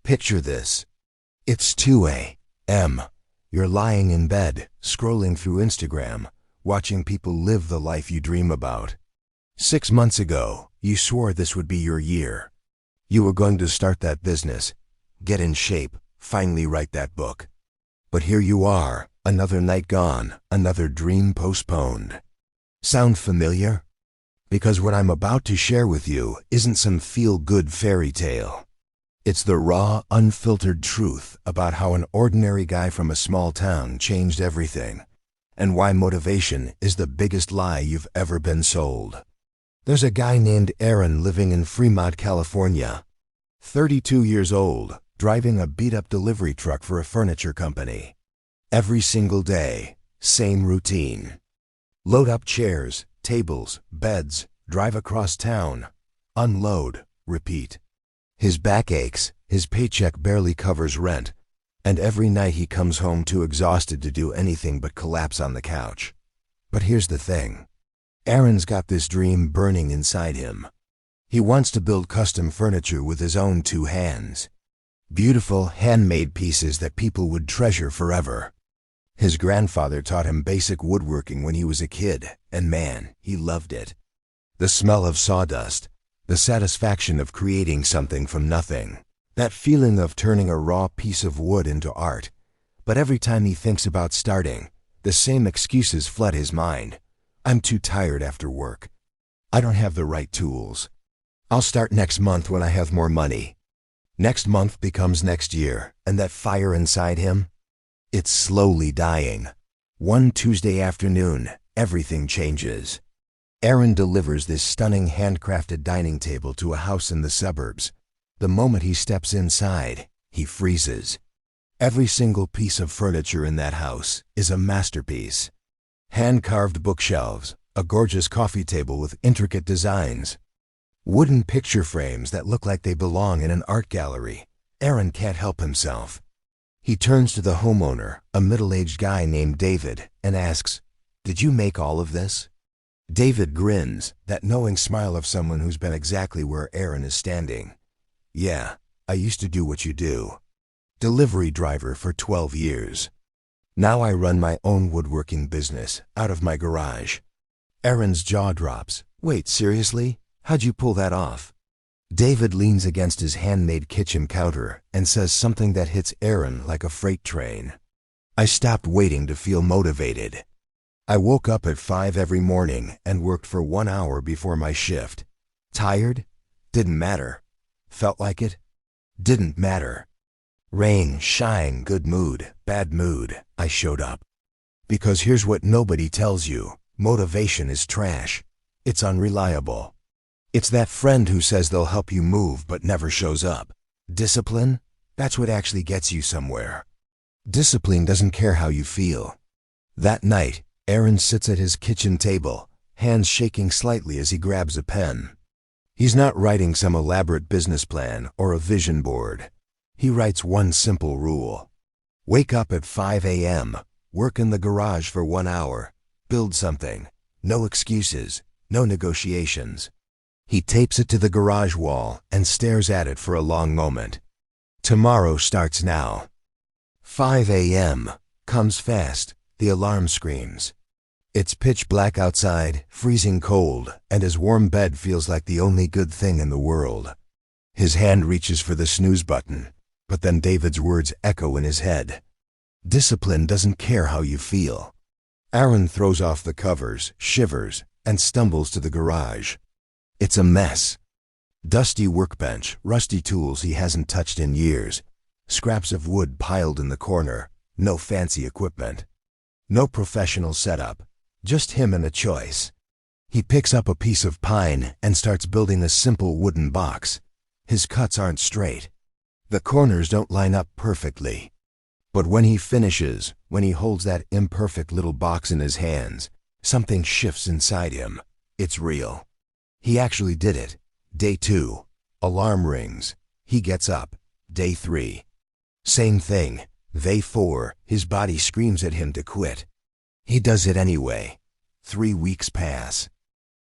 Picture this. It's 2 a.m. You're lying in bed, scrolling through Instagram, watching people live the life you dream about. 6 months ago, you swore this would be your year. You were going to start that business, get in shape, finally write that book. But here you are, another night gone, another dream postponed. Sound familiar? Because what I'm about to share with you isn't some feel-good fairy tale. It's the raw, unfiltered truth about how an ordinary guy from a small town changed everything, and why motivation is the biggest lie you've ever been sold. There's a guy named Aaron living in Fremont, California. 32 years old, driving a beat-up delivery truck for a furniture company. Every single day, same routine. Load up chairs, tables, beds, drive across town, unload, repeat. His back aches, his paycheck barely covers rent, and every night he comes home too exhausted to do anything but collapse on the couch. But here's the thing. Aaron's got this dream burning inside him. He wants to build custom furniture with his own 2 hands. Beautiful, handmade pieces that people would treasure forever. His grandfather taught him basic woodworking when he was a kid, and man, he loved it. The smell of sawdust, the satisfaction of creating something from nothing, that feeling of turning a raw piece of wood into art. But every time he thinks about starting, the same excuses flood his mind. I'm too tired after work. I don't have the right tools. I'll start next month when I have more money. Next month becomes next year, and that fire inside him, it's slowly dying. One Tuesday afternoon, everything changes. Aaron delivers this stunning handcrafted dining table to a house in the suburbs. The moment he steps inside, he freezes. Every single piece of furniture in that house is a masterpiece. Hand-carved bookshelves, a gorgeous coffee table with intricate designs, wooden picture frames that look like they belong in an art gallery. Aaron can't help himself. He turns to the homeowner, a middle-aged guy named David, and asks, "Did you make all of this?" David grins, that knowing smile of someone who's been exactly where Aaron is standing. "Yeah, I used to do what you do. Delivery driver for 12 years. Now I run my own woodworking business out of my garage." Aaron's jaw drops. "Wait, seriously? How'd you pull that off?" David leans against his handmade kitchen counter and says something that hits Aaron like a freight train. "I stopped waiting to feel motivated. I woke up at 5 every morning and worked for 1 hour before my shift. Tired? Didn't matter. Felt like it? Didn't matter. Rain, shine, good mood, bad mood, I showed up. Because here's what nobody tells you. Motivation is trash. It's unreliable. It's that friend who says they'll help you move but never shows up. Discipline? That's what actually gets you somewhere. Discipline doesn't care how you feel." That night, Aaron sits at his kitchen table, hands shaking slightly as he grabs a pen. He's not writing some elaborate business plan or a vision board. He writes one simple rule. Wake up at 5 a.m., work in the garage for 1 hour, build something. No excuses, no negotiations. He tapes it to the garage wall and stares at it for a long moment. Tomorrow starts now. 5 a.m. comes fast, the alarm screams. It's pitch black outside, freezing cold, and his warm bed feels like the only good thing in the world. His hand reaches for the snooze button, but then David's words echo in his head. Discipline doesn't care how you feel. Aaron throws off the covers, shivers, and stumbles to the garage. It's a mess. Dusty workbench, rusty tools he hasn't touched in years, scraps of wood piled in the corner, no fancy equipment. No professional setup, just him and a choice. He picks up a piece of pine and starts building a simple wooden box. His cuts aren't straight. The corners don't line up perfectly. But when he finishes, when he holds that imperfect little box in his hands, something shifts inside him. It's real. He actually did it. Day 2. Alarm rings. He gets up. Day 3. Same thing. Day 4. His body screams at him to quit. He does it anyway. 3 weeks pass.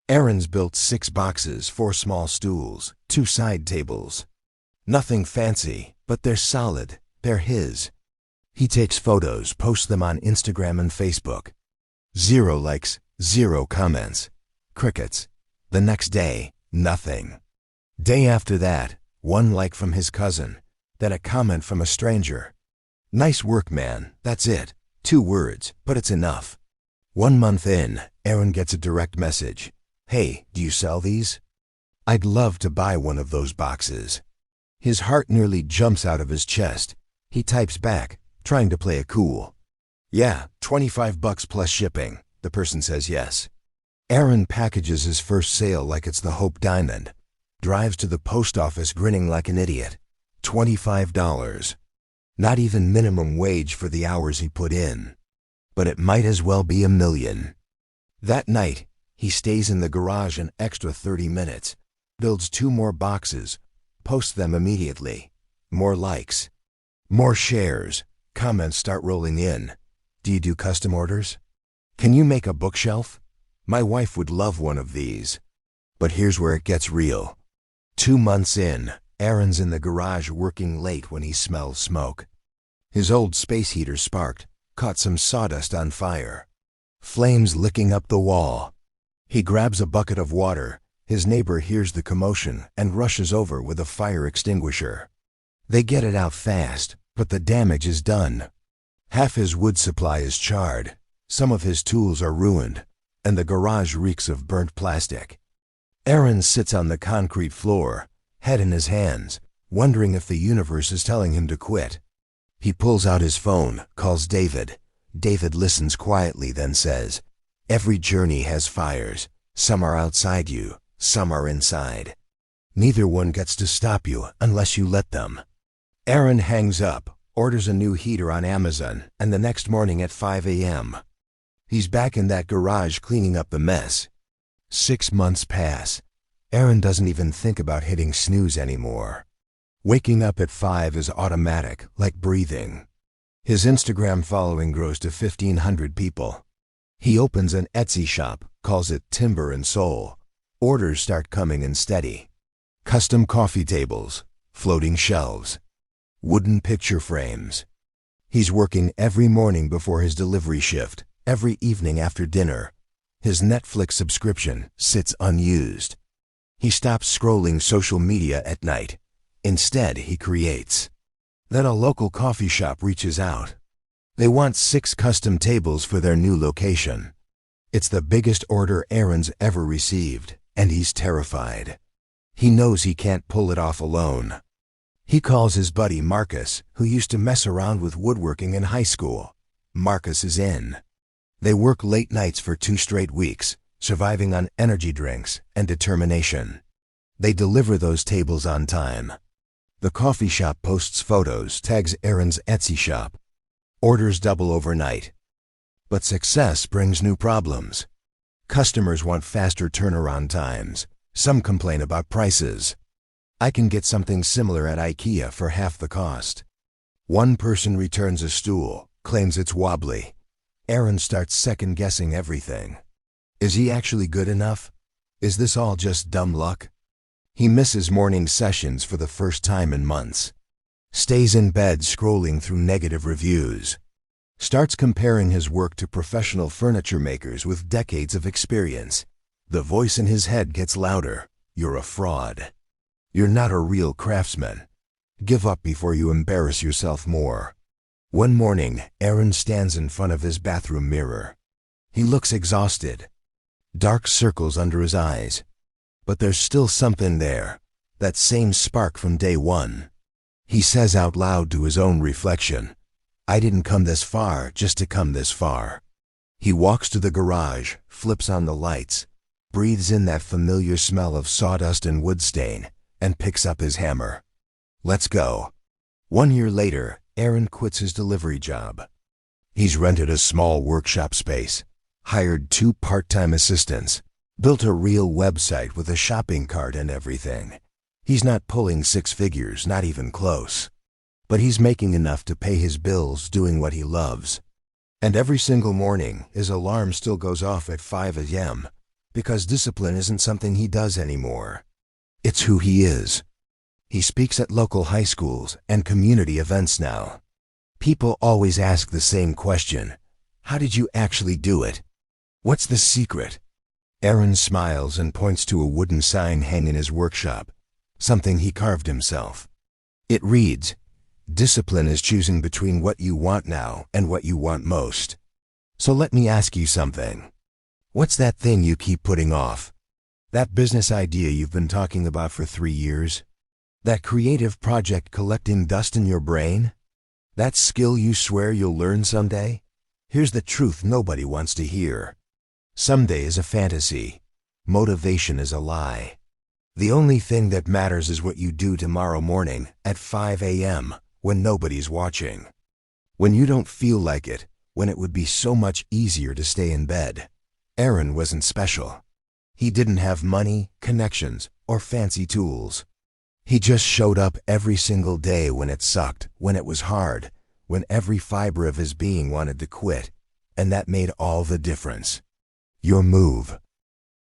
Aaron's built 6 boxes, 4 small stools, 2 side tables. Nothing fancy, But they're solid. They're his. He takes photos, posts them on Instagram and Facebook. 0 likes, 0 comments. Crickets. The next day, nothing. Day after that, 1 like from his cousin, then a comment from a stranger. Nice work, man. That's it. 2 words, but it's enough. 1 month in, Aaron gets a direct message. Hey, do you sell these? I'd love to buy one of those boxes. His heart nearly jumps out of his chest. He types back, trying to play it cool. Yeah, $25 plus shipping. The person says yes. Aaron packages his first sale like it's the Hope Diamond. Drives to the post office grinning like an idiot. $25. Not even minimum wage for the hours he put in. But it might as well be $1 million. That night, he stays in the garage an extra 30 minutes, builds 2 more boxes, posts them immediately. More likes. More shares. Comments start rolling in. Do you do custom orders? Can you make a bookshelf? My wife would love one of these. But here's where it gets real. 2 months in, Aaron's in the garage working late when he smells smoke. His old space heater sparked, caught some sawdust on fire. Flames licking up the wall. He grabs a bucket of water. His neighbor hears the commotion and rushes over with a fire extinguisher. They get it out fast, but the damage is done. Half his wood supply is charred, some of his tools are ruined, and the garage reeks of burnt plastic. Aaron sits on the concrete floor, head in his hands, wondering if the universe is telling him to quit. He pulls out his phone, calls David. David listens quietly, then says, "Every journey has fires. Some are outside you, some are inside. Neither one gets to stop you unless you let them." Aaron hangs up, orders a new heater on Amazon, and the next morning at 5 a.m. he's back in that garage cleaning up the mess. 6 months pass. Aaron doesn't even think about hitting snooze anymore. Waking up at 5 is automatic, like breathing. His Instagram following grows to 1,500 people. He opens an Etsy shop, calls it Timber and Soul. Orders start coming in steady. Custom coffee tables, floating shelves, wooden picture frames. He's working every morning before his delivery shift, every evening after dinner. His Netflix subscription sits unused. He stops scrolling social media at night. Instead, he creates. Then a local coffee shop reaches out. They want 6 custom tables for their new location. It's the biggest order Aaron's ever received, and he's terrified. He knows he can't pull it off alone. He calls his buddy Marcus, who used to mess around with woodworking in high school. Marcus is in. They work late nights for 2 straight weeks, surviving on energy drinks and determination. They deliver those tables on time. The coffee shop posts photos, tags Aaron's Etsy shop. Orders double overnight. But success brings new problems. Customers want faster turnaround times. Some complain about prices. I can get something similar at IKEA for half the cost. One person returns a stool, claims it's wobbly. Aaron starts second-guessing everything. Is he actually good enough? Is this all just dumb luck? He misses morning sessions for the first time in months. Stays in bed scrolling through negative reviews. Starts comparing his work to professional furniture makers with decades of experience. The voice in his head gets louder. You're a fraud. You're not a real craftsman. Give up before you embarrass yourself more. One morning, Aaron stands in front of his bathroom mirror. He looks exhausted. Dark circles under his eyes. But there's still something there, that same spark from day one. He says out loud to his own reflection, "I didn't come this far just to come this far." He walks to the garage, flips on the lights, breathes in that familiar smell of sawdust and wood stain, and picks up his hammer. Let's go. 1 year later, Aaron quits his delivery job. He's rented a small workshop space, hired 2 part-time assistants, built a real website with a shopping cart and everything. He's not pulling 6 figures, not even close. But he's making enough to pay his bills doing what he loves. And every single morning, his alarm still goes off at 5 a.m. because discipline isn't something he does anymore. It's who he is. He speaks at local high schools and community events now. People always ask the same question. How did you actually do it? What's the secret? Aaron smiles and points to a wooden sign hanging in his workshop, something he carved himself. It reads, "Discipline is choosing between what you want now and what you want most." So let me ask you something. What's that thing you keep putting off? That business idea you've been talking about for 3 years? That creative project collecting dust in your brain? That skill you swear you'll learn someday? Here's the truth nobody wants to hear. Someday is a fantasy. Motivation is a lie. The only thing that matters is what you do tomorrow morning at 5 a.m. when nobody's watching. When you don't feel like it, when it would be so much easier to stay in bed. Aaron wasn't special. He didn't have money, connections, or fancy tools. He just showed up every single day when it sucked, when it was hard, when every fiber of his being wanted to quit, and that made all the difference. Your move,